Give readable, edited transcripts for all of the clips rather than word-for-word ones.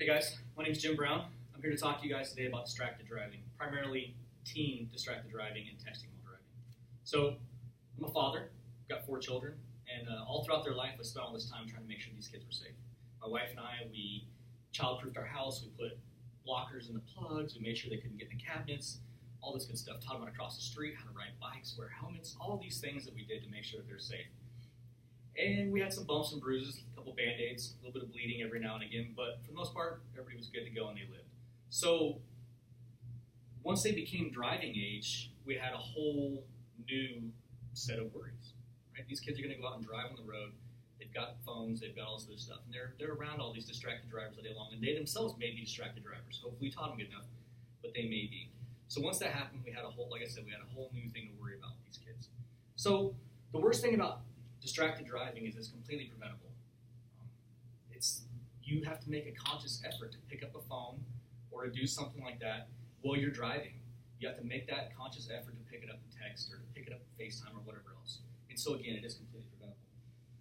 Hey guys, my name is Jim Brown. I'm here to talk to you guys today about distracted driving, primarily teen distracted driving and texting while driving. So, I'm a father, got 4 children, and all throughout their life I spent all this time trying to make sure these kids were safe. My wife and I, we child-proofed our house, we put blockers in the plugs, we made sure they couldn't get in the cabinets, all this good stuff, taught them how to cross the street, how to ride bikes, wear helmets, all these things that we did to make sure that they're safe. And we had some bumps and bruises, a couple Band-Aids, a little bit of bleeding every now and again, but for the most part, everybody was good to go and they lived. So once they became driving age, we had a whole new set of worries. Right? These kids are going to go out and drive on the road. They've got phones, they've got all this other stuff, and they're around all these distracted drivers all day long, and they themselves may be distracted drivers. Hopefully we taught them good enough, but they may be. So once that happened, we had a whole, like I said, we had a whole new thing to worry about with these kids. So the worst thing about distracted driving is it's completely preventable. You have to make a conscious effort to pick up a phone or to do something like that while you're driving. You have to make that conscious effort to pick it up and text or to pick it up and FaceTime or whatever else. And so again, it is completely preventable.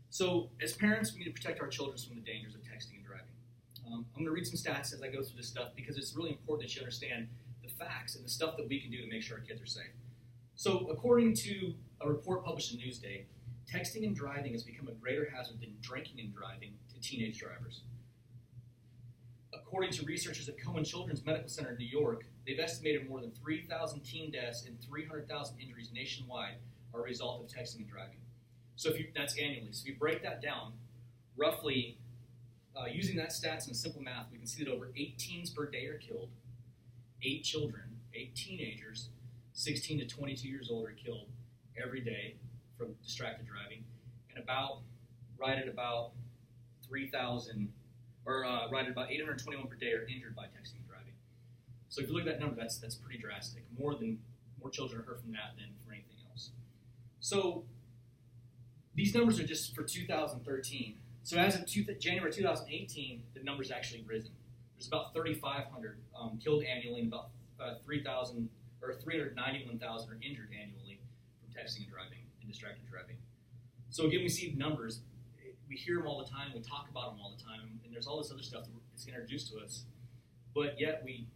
So as parents, we need to protect our children from the dangers of texting and driving. I'm going to read some stats as I go through this stuff because it's really important that you understand the facts and the stuff that we can do to make sure our kids are safe. So according to a report published in Newsday, texting and driving has become a greater hazard than drinking and driving to teenage drivers. According to researchers at Cohen Children's Medical Center in New York, they've estimated more than 3,000 teen deaths and 300,000 injuries nationwide are a result of texting and driving. So that's annually. So if you break that down, roughly, using that stats and simple math, we can see that over 8 teens per day are killed. 8 children, 8 teenagers, 16 to 22 years old are killed every day from distracted driving, and right at about 3,000, or right at about 821 per day are injured by texting and driving. So if you look at that number, that's pretty drastic. More children are hurt from that than for anything else. So these numbers are just for 2013. So as of January 2018, the number's actually risen. There's about 3,500 killed annually, and about 3,000 or 391,000 are injured annually from texting and driving and distracted driving. So again, we see numbers. We hear them all the time. We talk about them all the time, and there's all this other stuff that's introduced to us. But yet maybe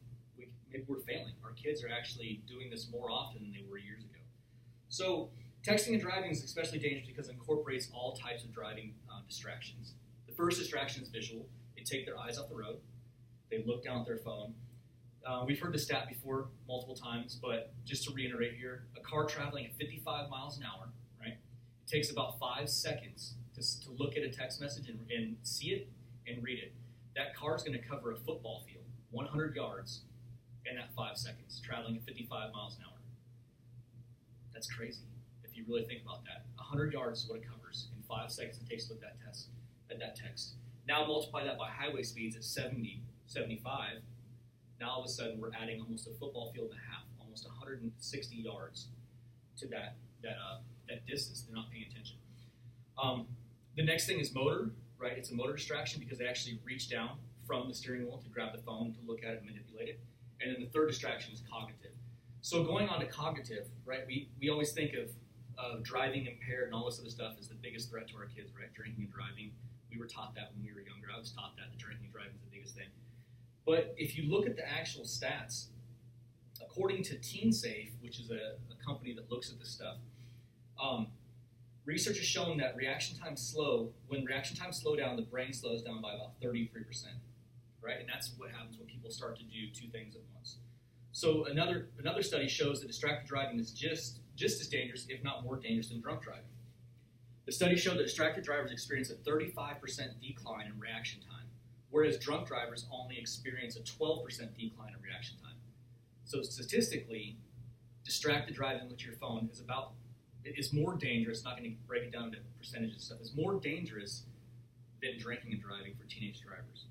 we're failing. Our kids are actually doing this more often than they were years ago. So texting and driving is especially dangerous because it incorporates all types of driving distractions. The first distraction is visual. They take their eyes off the road. They look down at their phone. We've heard this stat before multiple times, but just to reiterate here, a car traveling at 55 miles an hour, right? It takes about 5 seconds to look at a text message and see it and read it. That car is going to cover a football field, 100 yards, in that 5 seconds, traveling at 55 miles an hour. That's crazy if you really think about that. 100 yards is what it covers. In 5 seconds it takes to look at that text. Now multiply that by highway speeds at 70, 75. Now all of a sudden we're adding almost a football field and a half, almost 160 yards to that distance. They're not paying attention. The next thing is motor, right? It's a motor distraction because they actually reach down from the steering wheel to grab the phone, to look at it and manipulate it. And then the third distraction is cognitive. So going on to cognitive, right? We always think of driving impaired and all this other stuff as the biggest threat to our kids, right? Drinking and driving. We were taught that when we were younger. I was taught that drinking and driving is the biggest thing. But if you look at the actual stats, according to TeenSafe, which is a company that looks at this stuff, research has shown that when reaction times slow down, the brain slows down by about 33%, right? And that's what happens when people start to do 2 things at once. So another study shows that distracted driving is just as dangerous, if not more dangerous, than drunk driving. The study showed that distracted drivers experience a 35% decline in reaction time, whereas drunk drivers only experience a 12% decline in reaction time. So statistically, distracted driving with your phone is more dangerous. Not going to break it down into percentages and stuff. It's more dangerous than drinking and driving for teenage drivers.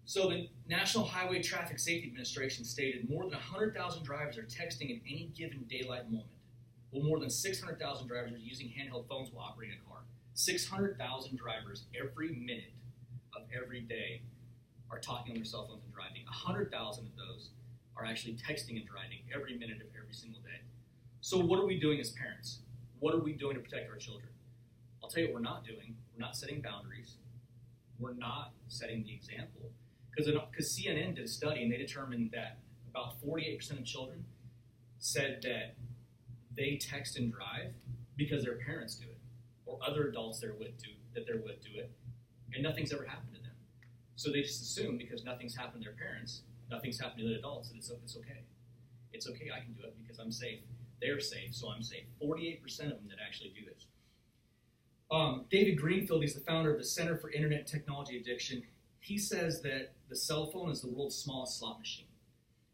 So the National Highway Traffic Safety Administration stated more than 100,000 drivers are texting at any given daylight moment. Well, more than 600,000 drivers are using handheld phones while operating a car. 600,000 drivers every minute of every day are talking on their cell phones and driving. 100,000 of those are actually texting and driving every minute of every single day. So what are we doing as parents? What are we doing to protect our children? I'll tell you what we're not doing. We're not setting boundaries. We're not setting the example. Because CNN did a study and they determined that about 48% of children said that they text and drive because their parents do it or other adults they're with do it, and nothing's ever happened to them. So they just assume because nothing's happened to their parents, nothing's happened to the adults, that it's okay. It's okay, I can do it because I'm safe. They're safe, so I'm safe. 48% of them that actually do this. David Greenfield, he's the founder of the Center for Internet and Technology Addiction. He says that the cell phone is the world's smallest slot machine.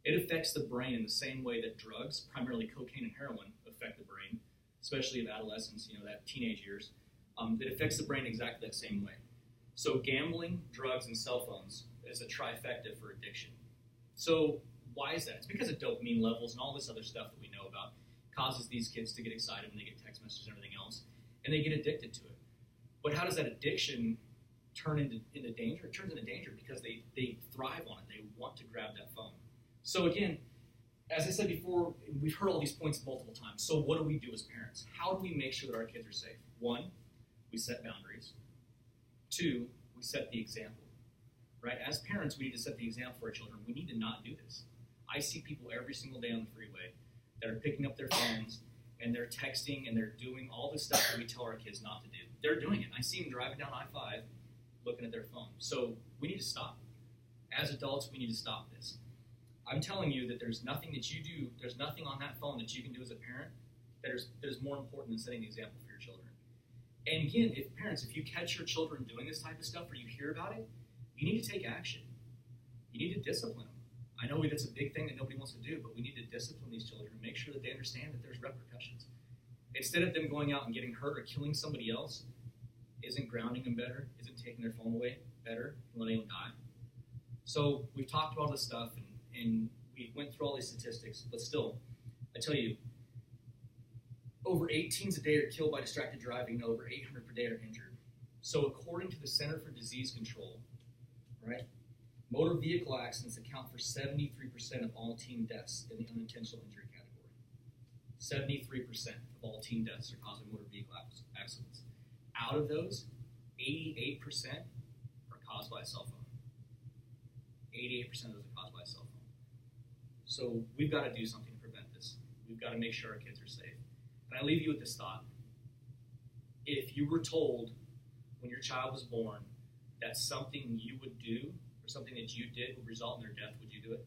It affects the brain in the same way that drugs, primarily cocaine and heroin, affect the brain, especially of adolescence, that teenage years. It affects the brain exactly that same way. So gambling, drugs, and cell phones is a trifecta for addiction. So why is that? It's because of dopamine levels and all this other stuff that we know about causes these kids to get excited when they get text messages and everything else, and they get addicted to it. But how does that addiction turn into danger? It turns into danger because they thrive on it. They want to grab that phone. So again, as I said before, we've heard all these points multiple times. So what do we do as parents? How do we make sure that our kids are safe? 1, we set boundaries. 2, we set the example. Right? As parents, we need to set the example for our children. We need to not do this. I see people every single day on the freeway that are picking up their phones and they're texting and they're doing all the stuff that we tell our kids not to do. They're doing it. I see them driving down I-5 looking at their phone. So we need to stop. As adults, we need to stop this. I'm telling you that there's nothing that you do, there's nothing on that phone that you can do as a parent that is more important than setting the example for your children. And again, if you catch your children doing this type of stuff or you hear about it, you need to take action. You need to discipline them. I know that's a big thing that nobody wants to do, but we need to discipline these children and make sure that they understand that there's repercussions. Instead of them going out and getting hurt or killing somebody else, isn't grounding them better? Isn't taking their phone away better than letting them die? So we've talked about all this stuff and we went through all these statistics, but still, I tell you, over 8 teens a day are killed by distracted driving and over 800 per day are injured. So according to the Center for Disease Control, right, motor vehicle accidents account for 73% of all teen deaths in the unintentional injury category. 73% of all teen deaths are caused by motor vehicle accidents. Out of those, 88% are caused by a cell phone. 88% of those are caused by a cell phone. So we've got to do something to prevent this. We've got to make sure our kids are safe. And I leave you with this thought. If you were told when your child was born that something you would do or something that you did would result in their death, would you do it?